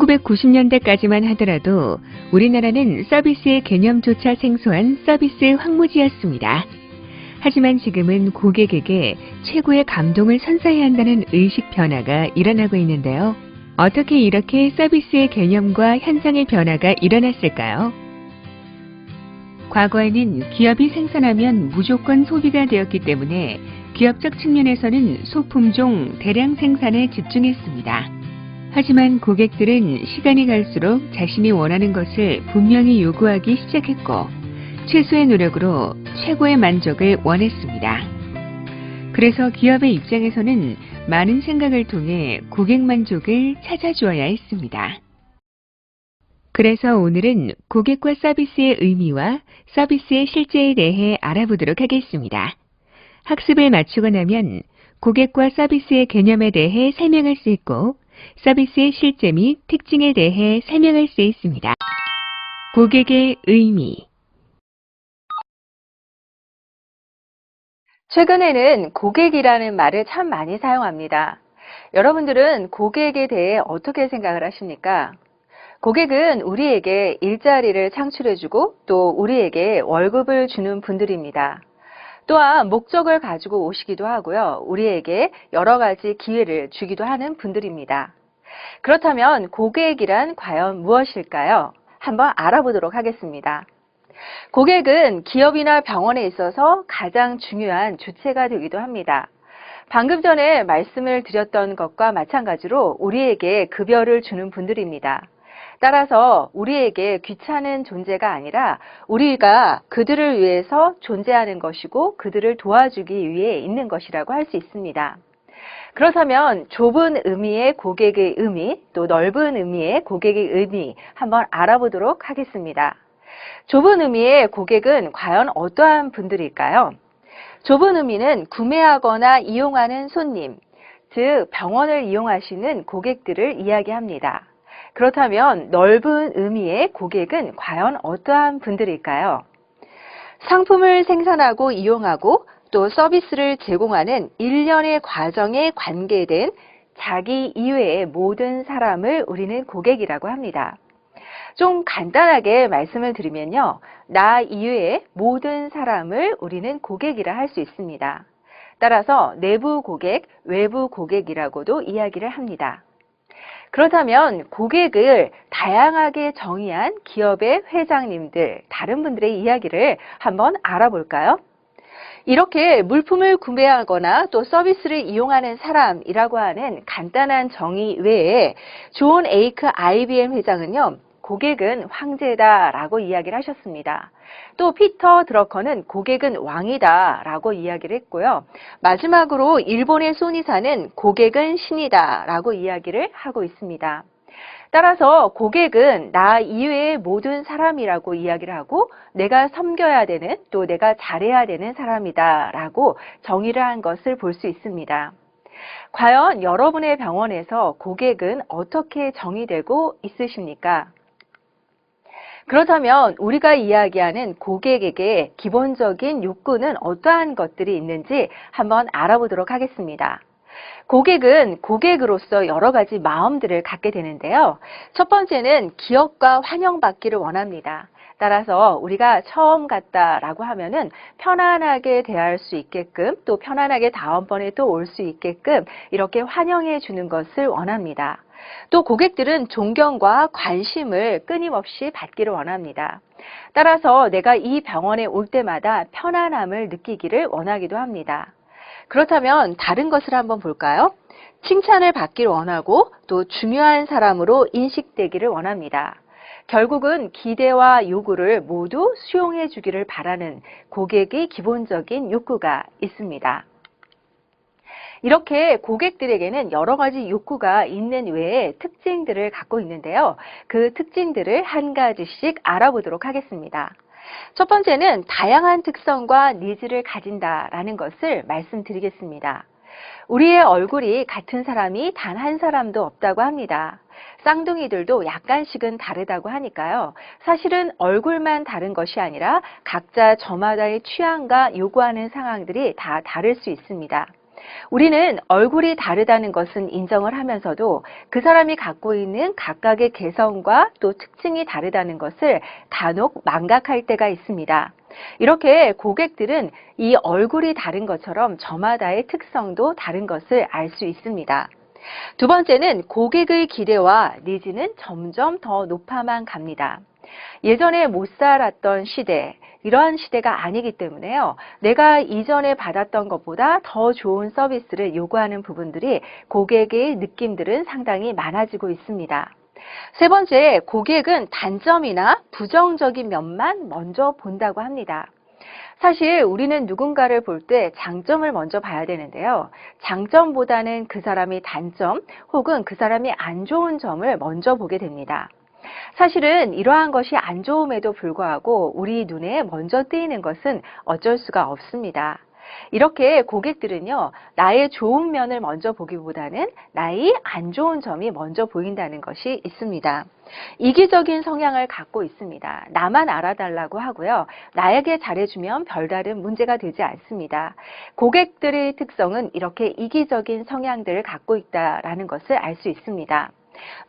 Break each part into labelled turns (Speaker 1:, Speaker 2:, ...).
Speaker 1: 1990년대까지만 하더라도 우리나라는 서비스의 개념조차 생소한 서비스 황무지였습니다. 하지만 지금은 고객에게 최고의 감동을 선사해야 한다는 의식 변화가 일어나고 있는데요. 어떻게 이렇게 서비스의 개념과 현상의 변화가 일어났을까요? 과거에는 기업이 생산하면 무조건 소비가 되었기 때문에 기업적 측면에서는 소품종 대량 생산에 집중했습니다. 하지만 고객들은 시간이 갈수록 자신이 원하는 것을 분명히 요구하기 시작했고 최소의 노력으로 최고의 만족을 원했습니다. 그래서 기업의 입장에서는 많은 생각을 통해 고객 만족을 찾아주어야 했습니다. 그래서 오늘은 고객과 서비스의 의미와 서비스의 실제에 대해 알아보도록 하겠습니다. 학습을 마치고 나면 고객과 서비스의 개념에 대해 설명할 수 있고 서비스의 실제 및 특징에 대해 설명할 수 있습니다. 고객의 의미.
Speaker 2: 최근에는 고객이라는 말을 참 많이 사용합니다. 여러분들은 고객에 대해 어떻게 생각을 하십니까? 고객은 우리에게 일자리를 창출해주고 또 우리에게 월급을 주는 분들입니다. 또한 목적을 가지고 오시기도 하고요. 우리에게 여러 가지 기회를 주기도 하는 분들입니다. 그렇다면 고객이란 과연 무엇일까요? 한번 알아보도록 하겠습니다. 고객은 기업이나 병원에 있어서 가장 중요한 주체가 되기도 합니다. 방금 전에 말씀을 드렸던 것과 마찬가지로 우리에게 급여를 주는 분들입니다. 따라서 우리에게 귀찮은 존재가 아니라 우리가 그들을 위해서 존재하는 것이고 그들을 도와주기 위해 있는 것이라고 할 수 있습니다. 그렇다면 좁은 의미의 고객의 의미, 또 넓은 의미의 고객의 의미 한번 알아보도록 하겠습니다. 좁은 의미의 고객은 과연 어떠한 분들일까요? 좁은 의미는 구매하거나 이용하는 손님, 즉 병원을 이용하시는 고객들을 이야기합니다. 그렇다면 넓은 의미의 고객은 과연 어떠한 분들일까요? 상품을 생산하고 이용하고 또 서비스를 제공하는 일련의 과정에 관계된 자기 이외의 모든 사람을 우리는 고객이라고 합니다. 좀 간단하게 말씀을 드리면요. 나 이외의 모든 사람을 우리는 고객이라 할 수 있습니다. 따라서 내부 고객, 외부 고객이라고도 이야기를 합니다. 그렇다면 고객을 다양하게 정의한 기업의 회장님들, 다른 분들의 이야기를 한번 알아볼까요? 이렇게 물품을 구매하거나 또 서비스를 이용하는 사람이라고 하는 간단한 정의 외에 존 에이크 IBM 회장은요. 고객은 황제다라고 이야기를 하셨습니다. 또 피터 드러커는 고객은 왕이다라고 이야기를 했고요. 마지막으로 일본의 소니사는 고객은 신이다라고 이야기를 하고 있습니다. 따라서 고객은 나 이외의 모든 사람이라고 이야기를 하고 내가 섬겨야 되는 또 내가 잘해야 되는 사람이다라고 정의를 한 것을 볼 수 있습니다. 과연 여러분의 병원에서 고객은 어떻게 정의되고 있으십니까? 그렇다면 우리가 이야기하는 고객에게 기본적인 욕구는 어떠한 것들이 있는지 한번 알아보도록 하겠습니다. 고객은 고객으로서 여러 가지 마음들을 갖게 되는데요. 첫 번째는 기억과 환영받기를 원합니다. 따라서 우리가 처음 갔다라고 하면은 편안하게 대할 수 있게끔 또 편안하게 다음번에 또 올 수 있게끔 이렇게 환영해 주는 것을 원합니다. 또 고객들은 존경과 관심을 끊임없이 받기를 원합니다. 따라서 내가 이 병원에 올 때마다 편안함을 느끼기를 원하기도 합니다. 그렇다면 다른 것을 한번 볼까요? 칭찬을 받기를 원하고 또 중요한 사람으로 인식되기를 원합니다. 결국은 기대와 요구를 모두 수용해 주기를 바라는 고객의 기본적인 욕구가 있습니다. 이렇게 고객들에게는 여러 가지 욕구가 있는 외에 특징들을 갖고 있는데요. 그 특징들을 한 가지씩 알아보도록 하겠습니다. 첫 번째는 다양한 특성과 니즈를 가진다라는 것을 말씀드리겠습니다. 우리의 얼굴이 같은 사람이 단 한 사람도 없다고 합니다. 쌍둥이들도 약간씩은 다르다고 하니까요. 사실은 얼굴만 다른 것이 아니라 각자 저마다의 취향과 요구하는 상황들이 다 다를 수 있습니다. 우리는 얼굴이 다르다는 것은 인정을 하면서도 그 사람이 갖고 있는 각각의 개성과 또 특징이 다르다는 것을 간혹 망각할 때가 있습니다. 이렇게 고객들은 이 얼굴이 다른 것처럼 저마다의 특성도 다른 것을 알 수 있습니다. 두 번째는 고객의 기대와 니즈는 점점 더 높아만 갑니다. 예전에 못 살았던 시대, 이러한 시대가 아니기 때문에요. 내가 이전에 받았던 것보다 더 좋은 서비스를 요구하는 부분들이 고객의 느낌들은 상당히 많아지고 있습니다. 세 번째, 고객은 단점이나 부정적인 면만 먼저 본다고 합니다. 사실 우리는 누군가를 볼 때 장점을 먼저 봐야 되는데요. 장점보다는 그 사람의 단점 혹은 그 사람이 안 좋은 점을 먼저 보게 됩니다. 사실은 이러한 것이 안 좋음에도 불구하고 우리 눈에 먼저 띄는 것은 어쩔 수가 없습니다. 이렇게 고객들은요, 나의 좋은 면을 먼저 보기보다는 나의 안 좋은 점이 먼저 보인다는 것이 있습니다. 이기적인 성향을 갖고 있습니다. 나만 알아달라고 하고요. 나에게 잘해주면 별다른 문제가 되지 않습니다. 고객들의 특성은 이렇게 이기적인 성향들을 갖고 있다라는 것을 알 수 있습니다.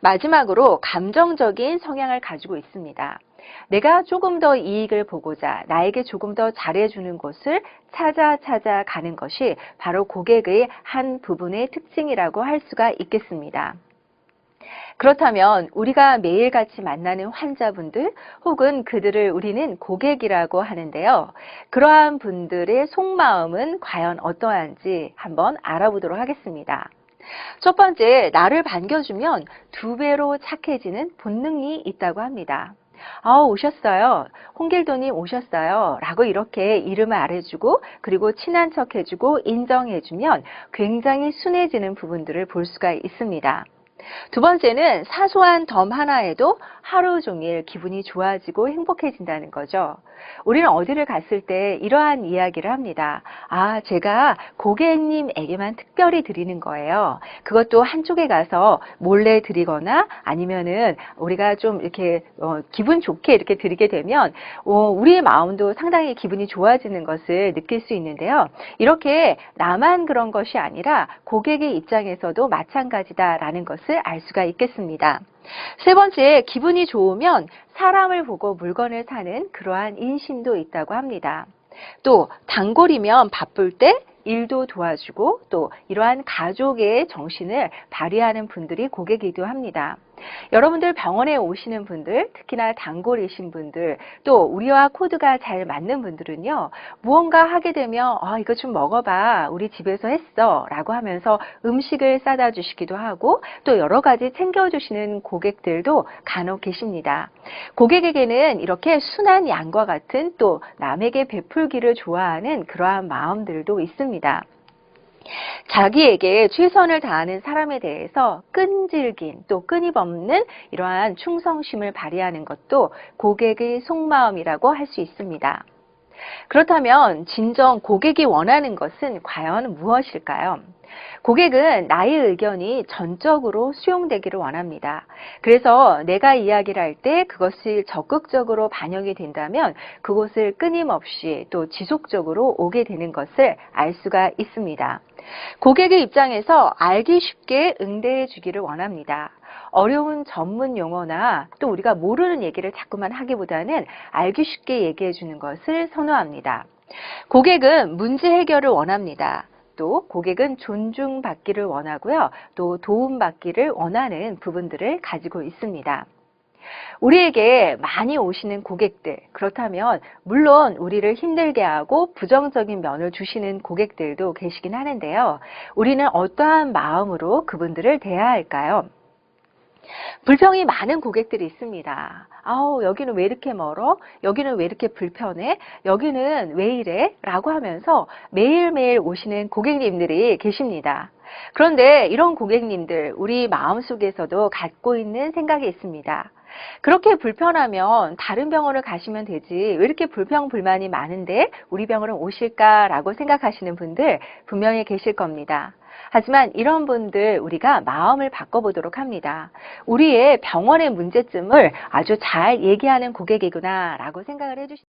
Speaker 2: 마지막으로 감정적인 성향을 가지고 있습니다. 내가 조금 더 이익을 보고자 나에게 조금 더 잘해주는 곳을 찾아 가는 것이 바로 고객의 한 부분의 특징이라고 할 수가 있겠습니다. 그렇다면 우리가 매일같이 만나는 환자분들 혹은 그들을 우리는 고객이라고 하는데요. 그러한 분들의 속마음은 과연 어떠한지 한번 알아보도록 하겠습니다. 첫 번째, 나를 반겨주면 2배로 착해지는 본능이 있다고 합니다. 오셨어요. 홍길동님 오셨어요. 라고 이렇게 이름을 알아주고 그리고 친한 척 해주고 인정해주면 굉장히 순해지는 부분들을 볼 수가 있습니다. 두 번째는 사소한 덤 하나에도 하루 종일 기분이 좋아지고 행복해진다는 거죠. 우리는 어디를 갔을 때 이러한 이야기를 합니다. 제가 고객님에게만 특별히 드리는 거예요. 그것도 한쪽에 가서 몰래 드리거나 아니면은 우리가 좀 이렇게 기분 좋게 이렇게 드리게 되면 우리의 마음도 상당히 기분이 좋아지는 것을 느낄 수 있는데요. 이렇게 나만 그런 것이 아니라 고객의 입장에서도 마찬가지다라는 것을 알 수가 있겠습니다. 세 번째, 기분이 좋으면 사람을 보고 물건을 사는 그러한 인심도 있다고 합니다. 또 단골이면 바쁠 때 일도 도와주고 또 이러한 가족의 정신을 발휘하는 분들이 고객이기도 합니다. 여러분들 병원에 오시는 분들, 특히나 단골이신 분들, 또 우리와 코드가 잘 맞는 분들은요, 무언가 하게 되면 이거 좀 먹어봐, 우리 집에서 했어 라고 하면서 음식을 싸다 주시기도 하고 또 여러 가지 챙겨주시는 고객들도 간혹 계십니다. 고객에게는 이렇게 순한 양과 같은 또 남에게 베풀기를 좋아하는 그러한 마음들도 있습니다. 자기에게 최선을 다하는 사람에 대해서 끈질긴 또 끊임없는 이러한 충성심을 발휘하는 것도 고객의 속마음이라고 할 수 있습니다. 그렇다면 진정 고객이 원하는 것은 과연 무엇일까요? 고객은 나의 의견이 전적으로 수용되기를 원합니다. 그래서 내가 이야기를 할 때 그것이 적극적으로 반영이 된다면 그곳을 끊임없이 또 지속적으로 오게 되는 것을 알 수가 있습니다. 고객의 입장에서 알기 쉽게 응대해 주기를 원합니다. 어려운 전문 용어나 또 우리가 모르는 얘기를 자꾸만 하기보다는 알기 쉽게 얘기해 주는 것을 선호합니다. 고객은 문제 해결을 원합니다. 또 고객은 존중받기를 원하고요. 또 도움받기를 원하는 부분들을 가지고 있습니다. 우리에게 많이 오시는 고객들, 그렇다면 물론 우리를 힘들게 하고 부정적인 면을 주시는 고객들도 계시긴 하는데요. 우리는 어떠한 마음으로 그분들을 대해야 할까요? 불평이 많은 고객들이 있습니다. 여기는 왜 이렇게 멀어? 여기는 왜 이렇게 불편해? 여기는 왜 이래? 라고 하면서 매일매일 오시는 고객님들이 계십니다. 그런데 이런 고객님들, 우리 마음속에서도 갖고 있는 생각이 있습니다. 그렇게 불편하면 다른 병원을 가시면 되지 왜 이렇게 불평불만이 많은데 우리 병원을 오실까라고 생각하시는 분들 분명히 계실 겁니다. 하지만 이런 분들 우리가 마음을 바꿔보도록 합니다. 우리의 병원의 문제점을 아주 잘 얘기하는 고객이구나 라고 생각을 해주시면